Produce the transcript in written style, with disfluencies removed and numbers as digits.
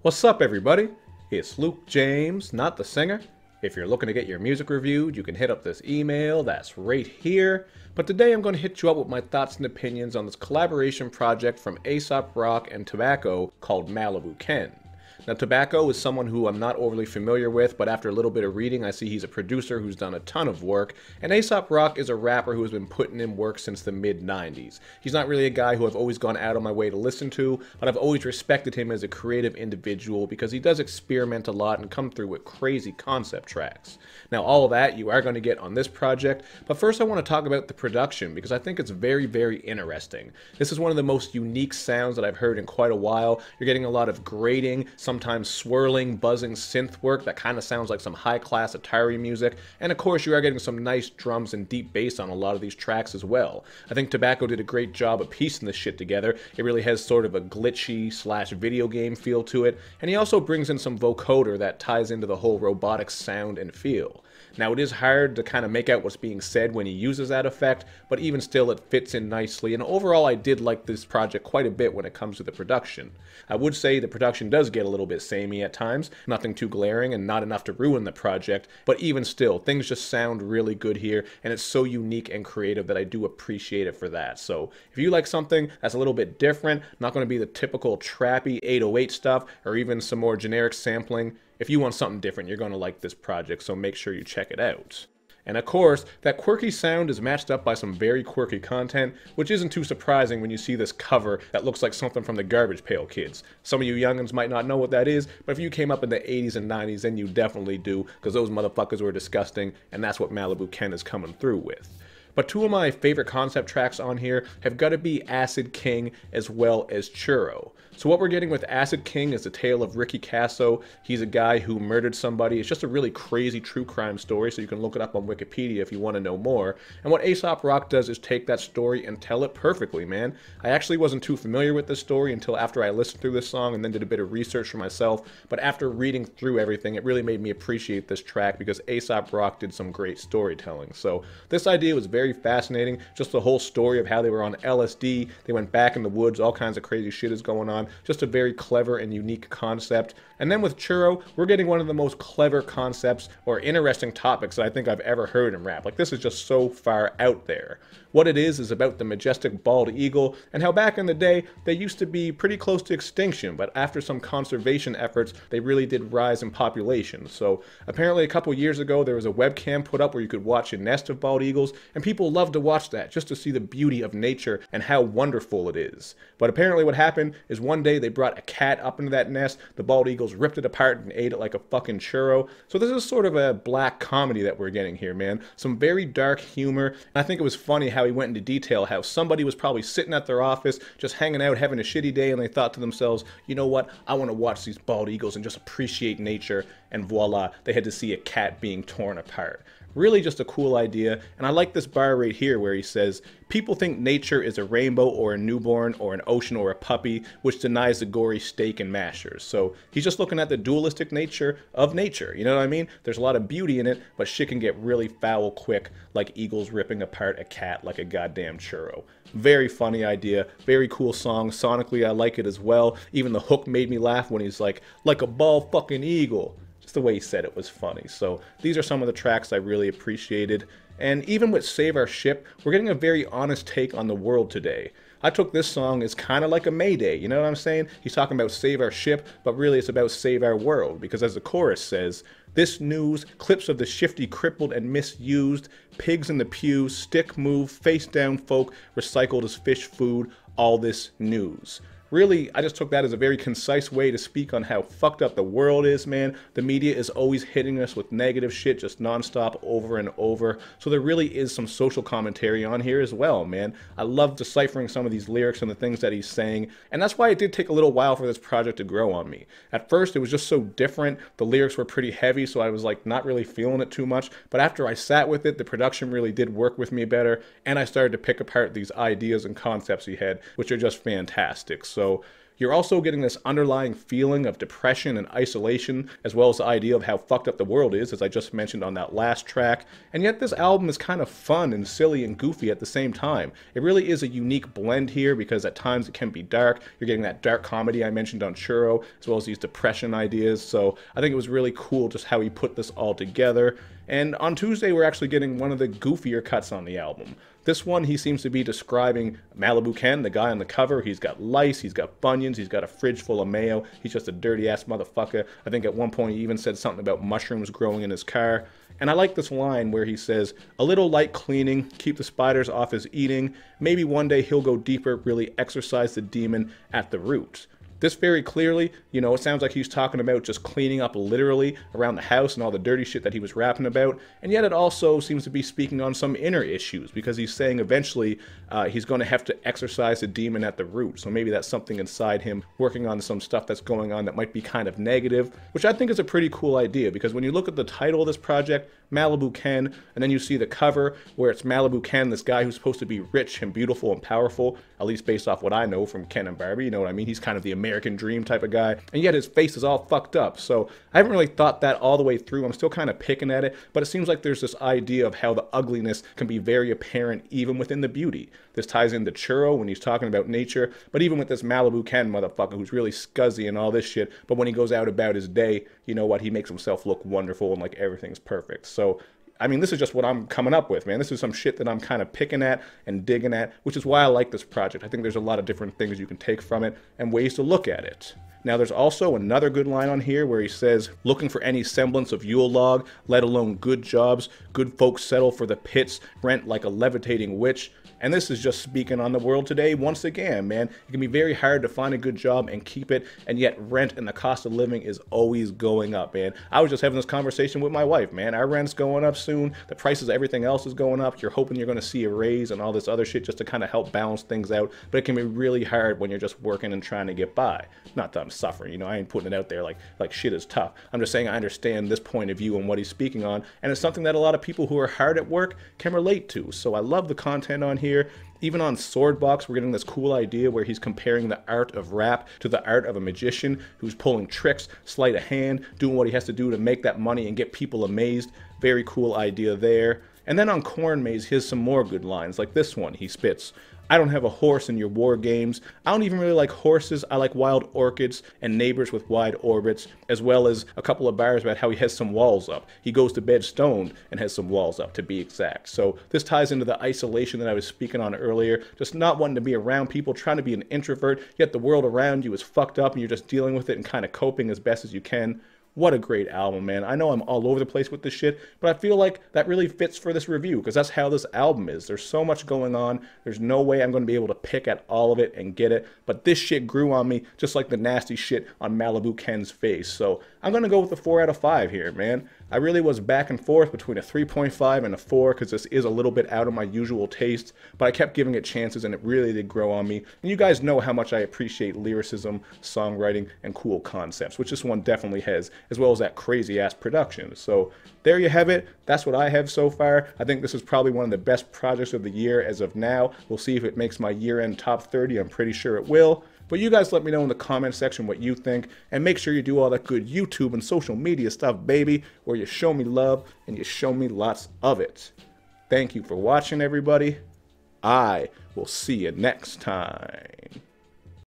What's up, everybody? It's Luke James, not the singer. If you're looking to get your music reviewed, you can hit up this email that's right here. But today I'm going to hit you up with my thoughts and opinions on this collaboration project from Aesop Rock and Tobacco called Malibu Ken. Now, Tobacco is someone who I'm not overly familiar with, but after a little bit of reading, I see he's a producer who's done a ton of work, and Aesop Rock is a rapper who has been putting in work since the mid-90s. He's not really a guy who I've always gone out of my way to listen to, but I've always respected him as a creative individual because he does experiment a lot and come through with crazy concept tracks. Now, all of that you are going to get on this project, but first I want to talk about the production because I think it's very, very interesting. This is one of the most unique sounds that I've heard in quite a while. You're getting a lot of grating, sometimes swirling, buzzing synth work that kind of sounds like some high-class Atari music, and of course you are getting some nice drums and deep bass on a lot of these tracks as well. I think Tobacco did a great job of piecing this shit together. It really has sort of a glitchy slash video game feel to it, and he also brings in some vocoder that ties into the whole robotic sound and feel. Now, it is hard to kind of make out what's being said when he uses that effect, but even still it fits in nicely, and overall I did like this project quite a bit when it comes to the production. I would say the production does get a little bit samey at times, nothing too glaring and not enough to ruin the project, but even still, things just sound really good here, and it's so unique and creative that I do appreciate it for that. So if you like something that's a little bit different, not going to be the typical trappy 808 stuff, or even some more generic sampling, if you want something different, you're going to like this project, so make sure you check it out. And of course, that quirky sound is matched up by some very quirky content, which isn't too surprising when you see this cover that looks like something from the Garbage Pail Kids. Some of you youngins might not know what that is, but if you came up in the 80s and 90s, then you definitely do, because those motherfuckers were disgusting, and that's what Malibu Ken is coming through with. But two of my favorite concept tracks on here have got to be Acid King as well as Churro. So what we're getting with Acid King is the tale of Ricky Casso. He's a guy who murdered somebody. It's just a really crazy true crime story, so you can look it up on Wikipedia if you want to know more. And what Aesop Rock does is take that story and tell it perfectly, man. I actually wasn't too familiar with this story until after I listened through this song and then did a bit of research for myself. But after reading through everything, it really made me appreciate this track because Aesop Rock did some great storytelling. So this idea was very fascinating. Just the whole story of how they were on LSD, they went back in the woods, all kinds of crazy shit is going on. Just a very clever and unique concept. And then with Churro, we're getting one of the most clever concepts or interesting topics that I think I've ever heard in rap. Like, this is just so far out there. What it is about the majestic bald eagle and how back in the day they used to be pretty close to extinction, but after some conservation efforts they really did rise in population. So apparently a couple years ago there was a webcam put up where you could watch a nest of bald eagles, and people love to watch that just to see the beauty of nature and how wonderful it is. But apparently what happened is one day they brought a cat up into that nest, the bald eagles ripped it apart and ate it like a fucking churro. So this is sort of a black comedy that we're getting here, man. Some very dark humor, and I think it was funny how he went into detail how somebody was probably sitting at their office just hanging out having a shitty day, and they thought to themselves, you know what, I want to watch these bald eagles and just appreciate nature, and voila, they had to see a cat being torn apart. Really just a cool idea, and I like this bar right here where he says, people think nature is a rainbow or a newborn or an ocean or a puppy, which denies the gory steak and mashers. So he's just looking at the dualistic nature of nature, you know what I mean? There's a lot of beauty in it, but shit can get really foul quick, like eagles ripping apart a cat like a goddamn churro. Very funny idea, very cool song. Sonically, I like it as well. Even the hook made me laugh when he's like a bald fucking eagle. The way he said it was funny. So these are some of the tracks I really appreciated. And even with Save Our Ship, we're getting a very honest take on the world today. I took this song as kind of like a Mayday, you know what I'm saying? He's talking about save our ship, but really it's about save our world, because as the chorus says, this news, clips of the shifty, crippled, and misused, pigs in the pews, stick move, face down folk, recycled as fish food, all this news. Really, I just took that as a very concise way to speak on how fucked up the world is, man. The media is always hitting us with negative shit just nonstop over and over. So there really is some social commentary on here as well, man. I love deciphering some of these lyrics and the things that he's saying. And that's why it did take a little while for this project to grow on me. At first, it was just so different. The lyrics were pretty heavy, so I was like not really feeling it too much. But after I sat with it, the production really did work with me better. And I started to pick apart these ideas and concepts he had, which are just fantastic. So You're also getting this underlying feeling of depression and isolation, as well as the idea of how fucked up the world is, as I just mentioned on that last track. And yet this album is kind of fun and silly and goofy at the same time. It really is a unique blend here, because at times it can be dark. You're getting that dark comedy I mentioned on Churro, as well as these depression ideas. So I think it was really cool just how he put this all together. And on Tuesday, we're actually getting one of the goofier cuts on the album. This one, he seems to be describing Malibu Ken, the guy on the cover. He's got lice, he's got bunions, he's got a fridge full of mayo. He's just a dirty-ass motherfucker. I think at one point he even said something about mushrooms growing in his car. And I like this line where he says, "A little light cleaning, keep the spiders off his eating. Maybe one day he'll go deeper, really exorcise the demon at the root." This very clearly, it sounds like he's talking about just cleaning up literally around the house and all the dirty shit that he was rapping about. And yet it also seems to be speaking on some inner issues, because he's saying eventually he's going to have to exorcise the demon at the root. So maybe that's something inside him working on some stuff that's going on that might be kind of negative, which I think is a pretty cool idea, because when you look at the title of this project, Malibu Ken, and then you see the cover where it's Malibu Ken, this guy who's supposed to be rich and beautiful and powerful, at least based off what I know from Ken and Barbie, you know what I mean? He's kind of the American dream type of guy, and yet his face is all fucked up. So I haven't really thought that all the way through. I'm still kind of picking at it, but it seems like there's this idea of how the ugliness can be very apparent even within the beauty. This ties into Churro when he's talking about nature, but even with this Malibu Ken motherfucker who's really scuzzy and all this shit, but when he goes out about his day, you know what, he makes himself look wonderful and like everything's perfect. So I mean, this is just what I'm coming up with, man. This is some shit that I'm kind of picking at and digging at, which is why I like this project. I think there's a lot of different things you can take from it and ways to look at it. Now, there's also another good line on here where he says, "Looking for any semblance of Yule log, let alone good jobs. Good folks settle for the pits, rent like a levitating witch." And this is just speaking on the world today once again, man. It can be very hard to find a good job and keep it, and yet rent and the cost of living is always going up, man. I was just having this conversation with my wife, man. Our rent's going up soon. The prices of everything else is going up. You're hoping you're going to see a raise and all this other shit just to kind of help balance things out. But it can be really hard when you're just working and trying to get by. Not that I'm suffering, I ain't putting it out there like shit is tough. I'm just saying I understand this point of view and what he's speaking on, and it's something that a lot of people who are hard at work can relate to. So I love the content on here. Even on Swordbox, we're getting this cool idea where he's comparing the art of rap to the art of a magician who's pulling tricks, sleight of hand, doing what he has to do to make that money and get people amazed. Very cool idea there. And then on Corn Maze, here's some more good lines, like this one. He spits, "I don't have a horse in your war games. I don't even really like horses. I like wild orchids and neighbors with wide orbits," as well as a couple of bars about how he has some walls up. He goes to bed stoned and has some walls up, to be exact. So this ties into the isolation that I was speaking on earlier, just not wanting to be around people, trying to be an introvert, yet the world around you is fucked up and you're just dealing with it and kind of coping as best as you can. What a great album, man. I know I'm all over the place with this shit, but I feel like that really fits for this review, because that's how this album is. There's so much going on. There's no way I'm going to be able to pick at all of it and get it, but this shit grew on me just like the nasty shit on Malibu Ken's face. So I'm going to go with a 4 out of 5 here, man. I really was back and forth between a 3.5 and a 4, because this is a little bit out of my usual taste, but I kept giving it chances and it really did grow on me. And you guys know how much I appreciate lyricism, songwriting, and cool concepts, which this one definitely has, as well as that crazy ass production. So there you have it. That's what I have so far. I think this is probably one of the best projects of the year as of now. We'll see if it makes my year-end top 30. I'm pretty sure it will. But you guys let me know in the comment section what you think, and make sure you do all that good YouTube and social media stuff, baby, where you show me love and you show me lots of it. Thank you for watching, everybody. I will see you next time.